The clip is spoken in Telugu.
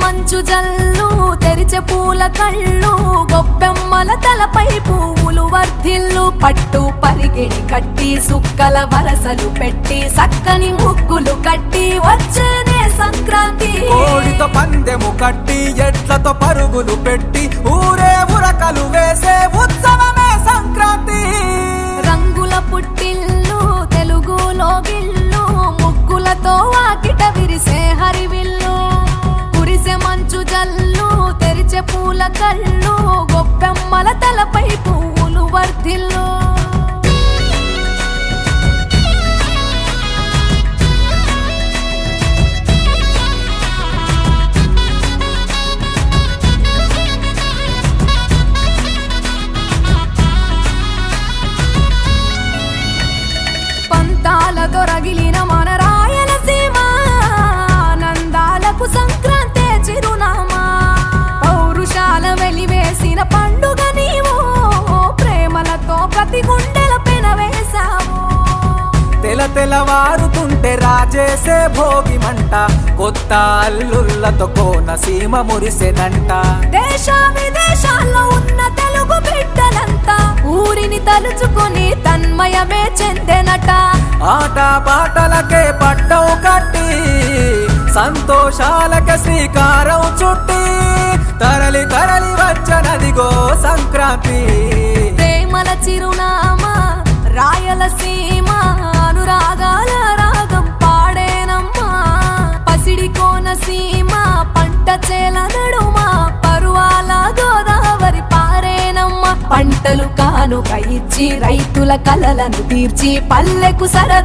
మంచు జల్లు తెరిచే పూల కళ్ళు గొప్పెమ్మల తలపై పువ్వులు వర్ధిల్లు పట్టు పరిగిడి కట్టి సుక్కల వరసలు పెట్టి సక్కని ముగ్గులు కట్టి వచ్చేనే సంక్రాంతి. కోడితో పందెము కట్టి ఎట్లతో పరుగులు పెట్టి ఊరే ఉరకలు వేసే ఉత్సవమే సంక్రాంతి. రంగుల పుట్టిల్లు తెలుగులో గిల్లు ముగ్గులతో వాకిట విరిసే హరివిల్లు కురిసే మంచు జల్లు తెరిచే పూల కళ్ళు గొప్పెమ్మల తలపై పువ్వులు వర్ధిల్లు. తెలవారుతుంటే రాజేసే భోగి మంట కొత్త అల్లుళ్ళతో కోనసీమ మురిసెనంట. దేశ విదేశాల్లో ఉన్న తెలుగు బిడ్డలంతా ఊరిని తలుచుకొని తన్మయమే చెందెనట. ఆట పాటలకే పట్టం కట్టి సంతోషాలకే శ్రీకారం చుట్టి తరలి తరలి వచ్చనదిగో సంక్రాంతి. ప్రేమల చిరునామా రాయలసీమ అనురాగాల రాగం పాడేనమ్మా. పసిడి కోనసీమ పంట చేల నడుమ పరువాల గోదావరి పారేనమ్మ. పంటలు కానుక ఇచ్చి రైతుల కలలను తీర్చి పల్లెకు సరదా